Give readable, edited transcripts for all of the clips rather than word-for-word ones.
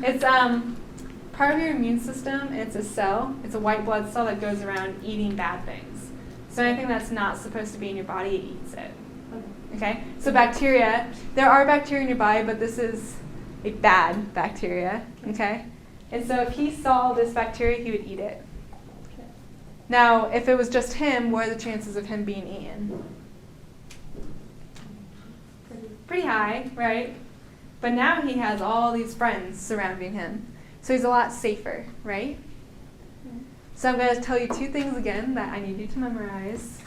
It's part of your immune system. It's a cell. It's a white blood cell that goes around eating bad things. So anything that's not supposed to be in your body, it eats it. Okay? So bacteria, there are bacteria in your body, but this is a bad bacteria. Okay? And so if he saw this bacteria, he would eat it. Now, if it was just him, what are the chances of him being eaten? Pretty high, right? But now he has all these friends surrounding him. So he's a lot safer, right? So I'm going to tell you two things again that I need you to memorize,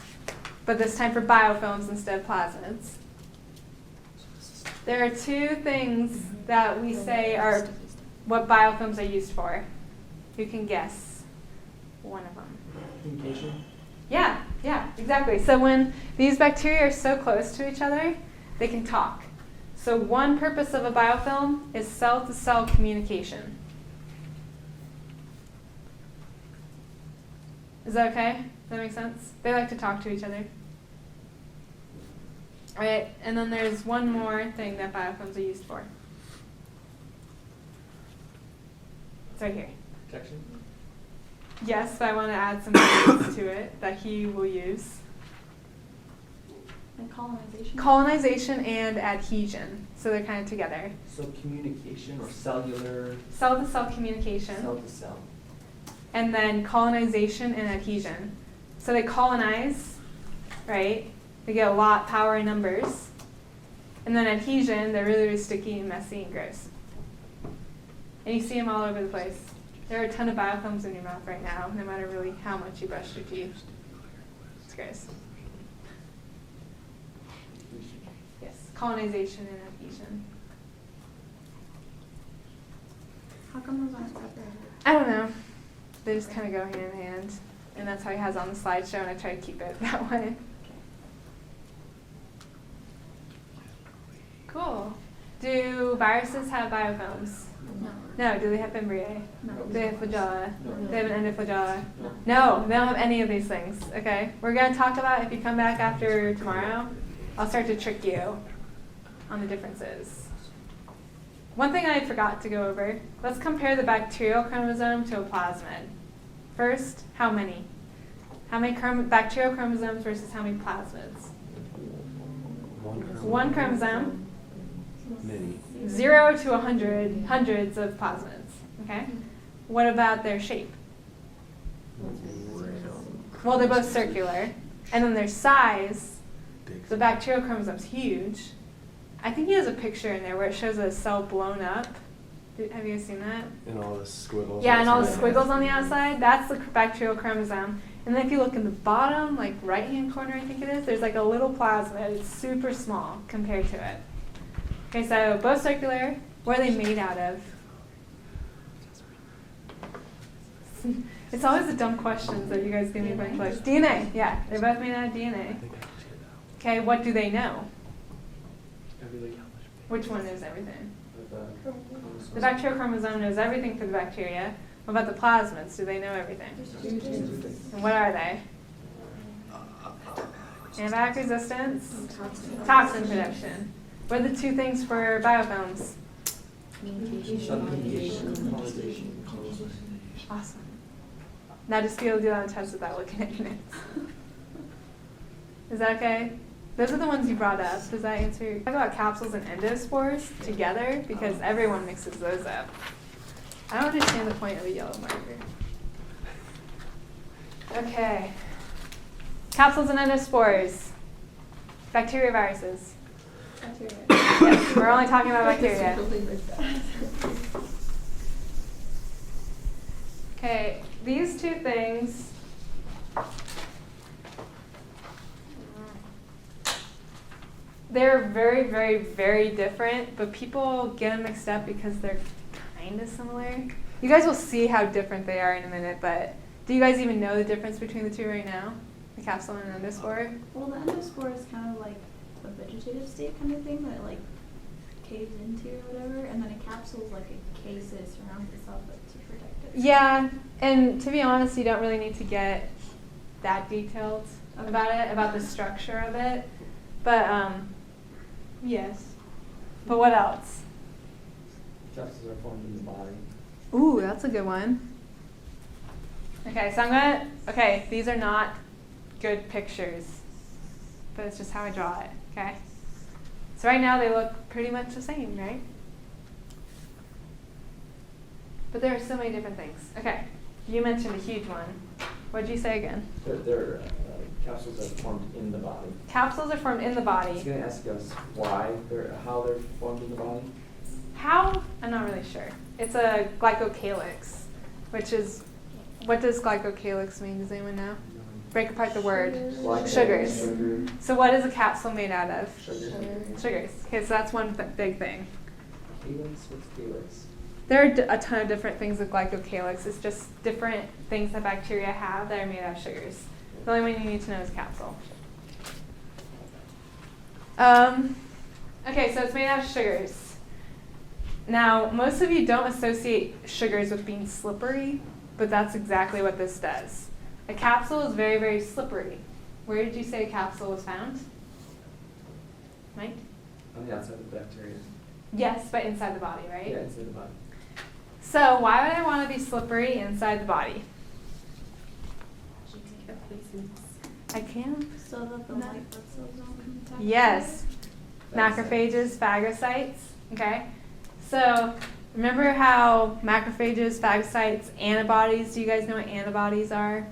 but this time for biofilms instead of plasmids. There are two things that we say are what biofilms are used for. Who can guess one of them? Communication? Yeah, exactly. So when these bacteria are so close to each other, they can talk. So one purpose of a biofilm is cell-to-cell communication. Is that okay? Does that make sense? They like to talk to each other. All right, and then there's one more thing that biofilms are used for. It's right here. Protection? Yes, but I want to add some words to it that he will use. And colonization? Colonization and adhesion. So they're kind of together. So communication or cellular? Cell-to-cell communication. Cell to cell. And then colonization and adhesion. So they colonize, right? They get a lot power in numbers. And then adhesion, they're really, really sticky and messy and gross. And you see them all over the place. There are a ton of biofilms in your mouth right now, no matter really how much you brush your teeth. It's gross. Yes, colonization and adhesion. How come those aren't separate? I don't know. They just kind of go hand in hand. And that's how he has on the slideshow, and I try to keep it that way. Cool. Do viruses have biofilms? No. No. Do they have fimbriae? No. Do they have flagella? No. They have an endoflagella? No. No, they don't have any of these things. Okay? We're going to talk about, if you come back after tomorrow, I'll start to trick you on the differences. One thing I forgot to go over, let's compare the bacterial chromosome to a plasmid. First, how many? How many bacterial chromosomes versus how many plasmids? One chromosome. Many. 0 to 100, hundreds of plasmids. Okay? What about their shape? Well, they're both circular. And then their size, the bacterial chromosome's huge. I think he has a picture in there where it shows a cell blown up. Have you guys seen that? And all the squiggles. Yeah, and all the squiggles on the outside, that's the bacterial chromosome. And then if you look in the bottom, like right-hand corner, I think it is, there's like a little plasmid. It's super small compared to it. Okay, so both circular. What are they made out of? It's always the dumb questions that you guys give me blank looks. DNA, yeah, they're both made out of DNA. Okay, what do they know? Which one knows everything? The bacterial chromosome knows everything for the bacteria. What about the plasmids? Do they know everything? And what are they? Antibiotic resistance, toxin production. What are the two things for biofilms? Communication. Awesome. Now just be able to do that on the test without looking at your notes. Is that okay? Those are the ones you brought up. Does that answer? Talk about capsules and endospores together because everyone mixes those up. I don't understand the point of a yellow marker. Okay. Capsules and endospores. Bacteria, viruses. Bacteria. Yes, we're only talking about bacteria. Okay, these two things. They're very, very, very different, but people get them mixed up because they're kind of similar. You guys will see how different they are in a minute, but do you guys even know the difference between the two right now? The capsule and an endospore? Well, the endospore is kind of like a vegetative state kind of thing that it like caves into or whatever, and then a capsule is like a case that surrounds itself to protect it. Yeah, and to be honest, you don't really need to get that detailed about it, about the structure of it. But, yes. But what else? Capsules are formed in the body. Ooh, that's a good one. Okay, so okay, these are not good pictures, but it's just how I draw it, okay? So right now they look pretty much the same, right? But there are so many different things. Okay, you mentioned a huge one. What did you say again? They're capsules that are formed in the body. Capsules are formed in the I was body. going to ask us how they're formed in the body. How? I'm not really sure. It's a glycocalyx, which is, what does glycocalyx mean? Does anyone know? Break apart the word. Sugars. Sugar. So what is a capsule made out of? Sugars. Sugars. Okay, so that's one big thing. Calyx? What's calyx? There are a ton of different things with glycocalyx. It's just different things that bacteria have that are made out of sugars. The only one you need to know is capsule. Okay, so it's made out of sugars. Now, most of you don't associate sugars with being slippery, but that's exactly what this does. A capsule is very, very slippery. Where did you say a capsule was found? Mike? On the outside of the bacteria. Yes, but inside the body, right? Yeah, inside the body. So why would I want to be slippery inside the body? I can. So that the white blood cells don't contact. Yes. Macrophages, phagocytes. Okay. So remember how macrophages, phagocytes, antibodies, do you guys know what antibodies are?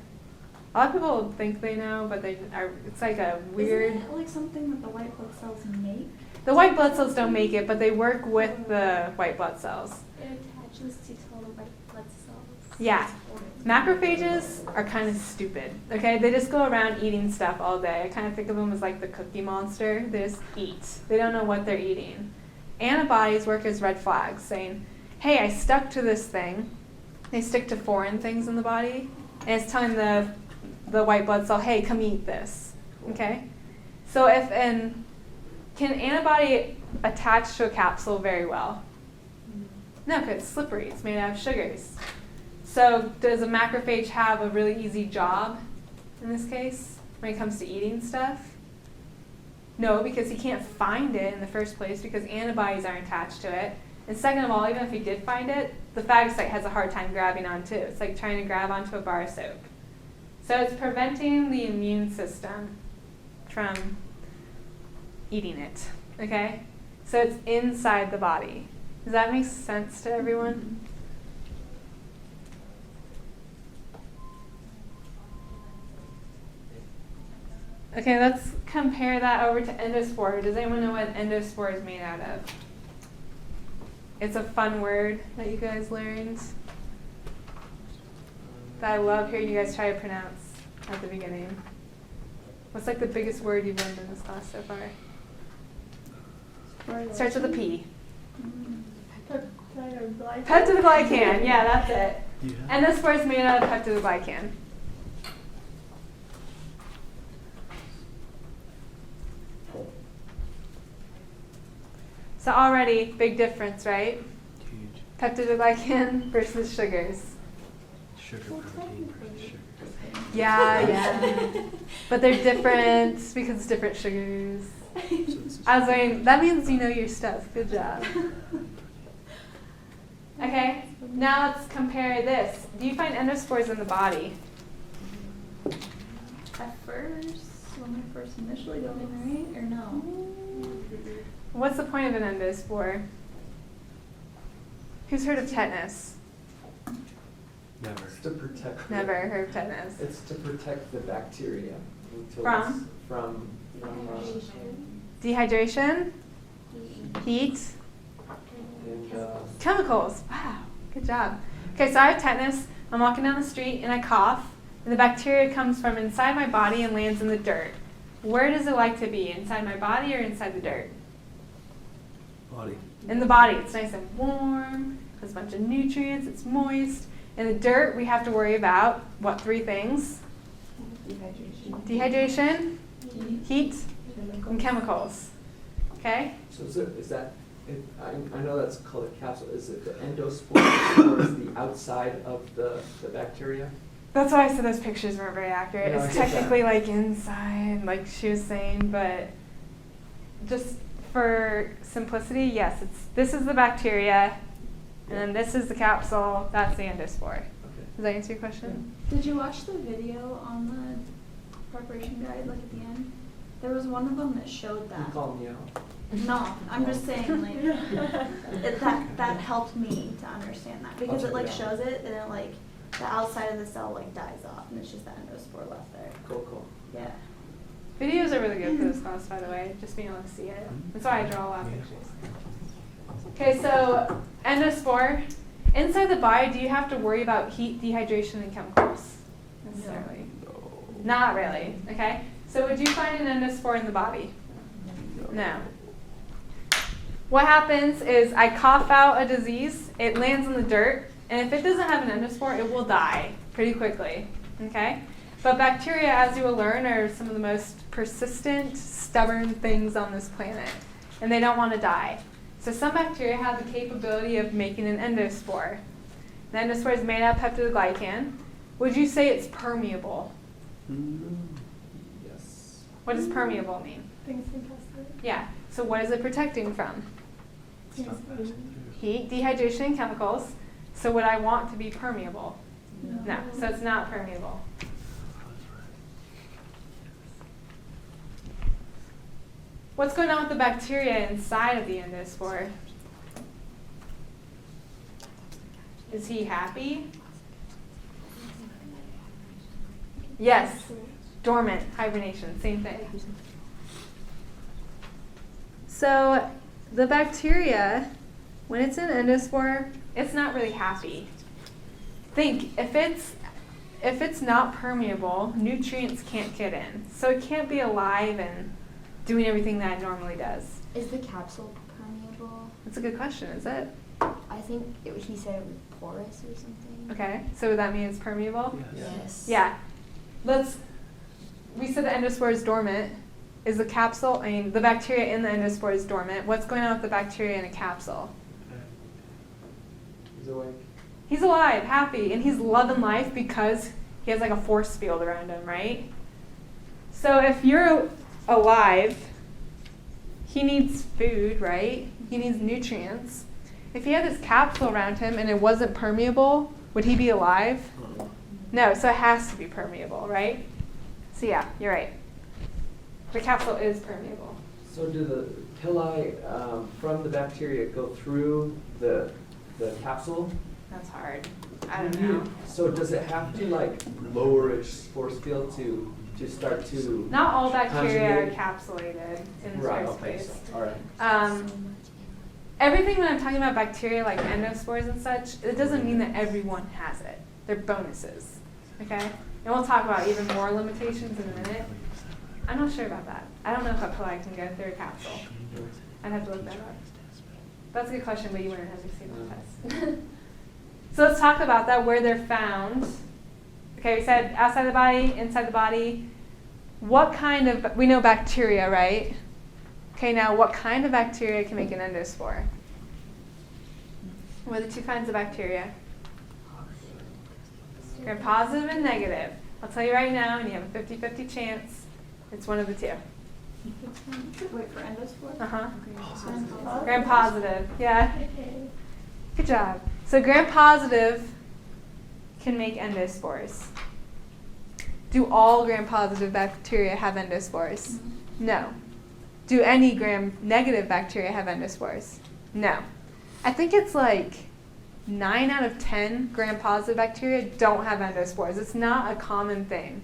A lot of people think they know, but they are, it's like a weird. Isn't it like something that the white blood cells make? The white blood cells don't make it, but they work with the white blood cells. It attaches to total white blood cells. Yeah. Macrophages are kind of stupid, okay? They just go around eating stuff all day. I kind of think of them as like the Cookie Monster. They just eat. They don't know what they're eating. Antibodies work as red flags, saying, hey, I stuck to this thing. They stick to foreign things in the body, and it's telling the white blood cell, hey, come eat this, okay? So can antibody attach to a capsule very well? No, because it's slippery. It's made out of sugars. So does a macrophage have a really easy job in this case when it comes to eating stuff? No, because he can't find it in the first place because antibodies aren't attached to it. And second of all, even if he did find it, the phagocyte has a hard time grabbing onto it. It's like trying to grab onto a bar of soap. So it's preventing the immune system from eating it, okay? So it's inside the body. Does that make sense to everyone? Okay, let's compare that over to endospore. Does anyone know what endospore is made out of? It's a fun word that you guys learned that I love hearing you guys try to pronounce at the beginning. What's like the biggest word you've learned in this class so far? Starts with a P. Peptidoglycan. Yeah, that's it. Yeah. Endospore is made out of peptidoglycan. So already, big difference, right? Huge. Peptidoglycan versus sugars. Sugar protein versus sugar. Yeah. But they're different because it's different sugars. I was saying, that means you know your stuff. Good job. Okay, now let's compare this. Do you find endospores in the body? At first, when I first initially got in, right? Or no? What's the point of an endospore? Who's heard of tetanus? Never. It's to protect. Never heard of tetanus. It's to protect the bacteria until From? it's from Dehydration? Heat? and Chemicals. Wow, good job. Okay, so I have tetanus. I'm walking down the street and I cough, and the bacteria comes from inside my body and lands in the dirt. Where does it like to be? Inside my body or inside the dirt? body. In the body, it's nice and warm, has a bunch of nutrients, it's moist. In the dirt, we have to worry about what 3 things? Dehydration, heat, and chemicals. Okay? So is that I know that's called a capsule. Is it the endospore or is the outside of the bacteria? That's why I said those pictures weren't very accurate. No, I It's get technically that. like inside, like she was saying, but just for simplicity, yes, this is the bacteria, And then this is the capsule, that's the endospore. Okay. Does that answer your question? Did you watch the video on the preparation guide, like at the end? There was one of them that showed You that. call me out. No, I'm just saying, like, that helped me to understand that, because check it like it out. shows it, and then like, the outside of the cell like dies off, and it's just the endospore left there. Cool. Yeah. Videos are really good for this class, by the way, just being able to see it. That's why I draw a lot of pictures. Okay, so endospore. Inside the body, do you have to worry about heat, dehydration, and chemicals? Necessarily. Not really, okay? So would you find an endospore in the body? No. What happens is I cough out a disease, it lands in the dirt, and if it doesn't have an endospore, it will die pretty quickly, okay? But bacteria, as you will learn, are some of the most persistent, stubborn things on this planet, and they don't want to die. So some bacteria have the capability of making an endospore. The endospore is made out of peptidoglycan. Would you say it's permeable? Yes. What does permeable mean? Things can pass through. Yeah. So what is it protecting from? Heat, dehydration, and chemicals. So would I want to be permeable? No. So it's not permeable. What's going on with the bacteria inside of the endospore? Is he happy? Yes. Dormant, hibernation, same thing. So the bacteria, when it's in endospore, it's not really happy. Think, if it's not permeable, nutrients can't get in. So it can't be alive and doing everything that it normally does. Is the capsule permeable? That's a good question, is it? I think he said it was porous or something. Okay, so that means it's permeable? Yes. Yeah. We said the endospore is dormant. Is the capsule, the bacteria in the endospore is dormant. What's going on with the bacteria in a capsule? He's awake. He's alive, happy, and he's loving life because he has like a force field around him, right? So if you're alive, he needs food, right? He needs nutrients. If he had this capsule around him and it wasn't permeable, would he be alive? No, so it has to be permeable, right? So yeah, you're right. The capsule is permeable. So do the pili from the bacteria go through the capsule? That's hard. I don't know. So does it have to like lower its force field to start to? Not all bacteria are conjugate? encapsulated in the Right. first Okay. place. So, all right. Everything when I'm talking about bacteria like endospores and such, it doesn't mean that everyone has it. They're bonuses, okay? And we'll talk about even more limitations in a minute. I'm not sure about that. I don't know if a pili can go through a capsule. I'd have to look that up. That's a good question, but you wouldn't have to see the test. So let's talk about that, where they're found. Okay, we said outside the body, inside the body. What kind of, we know bacteria, right? Okay, now what kind of bacteria can make an endospore? What are the two kinds of bacteria? Gram-positive and negative. I'll tell you right now, and you have a 50-50 chance, it's one of the two. Wait, for endospore? Uh-huh. Gram-positive. Gram-positive, yeah. Good job. So gram-positive can make endospores. Do all gram-positive bacteria have endospores? No. Do any gram-negative bacteria have endospores? No. I think it's like 9 out of 10 gram-positive bacteria don't have endospores. It's not a common thing.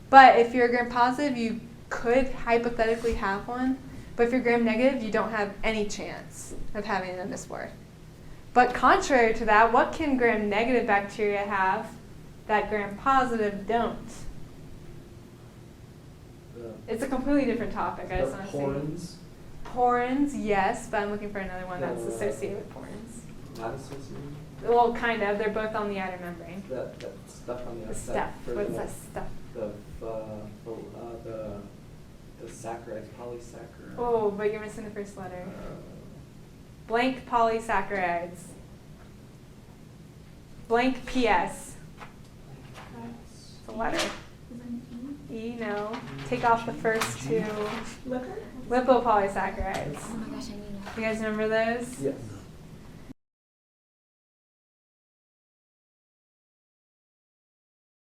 But if you're gram-positive, you could hypothetically have one. But if you're gram-negative, you don't have any chance of having an endospore. But contrary to that, what can gram-negative bacteria have that gram-positive don't? It's a completely different topic. I just The want to say. porins, Porins, yes, but I'm looking for another one that's associated with porins. not associated. Well, kind of. They're both on the outer membrane. That stuff on the The outside. stuff. for What's the- that stuff? The saccharides, polysaccharides. Oh, but you're missing the first letter. Uh, Blank polysaccharides. Blank PS. It's a letter. Is it an E, no. Take off the first two. E? Liquor? Lipopolysaccharides. Oh my gosh, I need You guys remember those? Yes.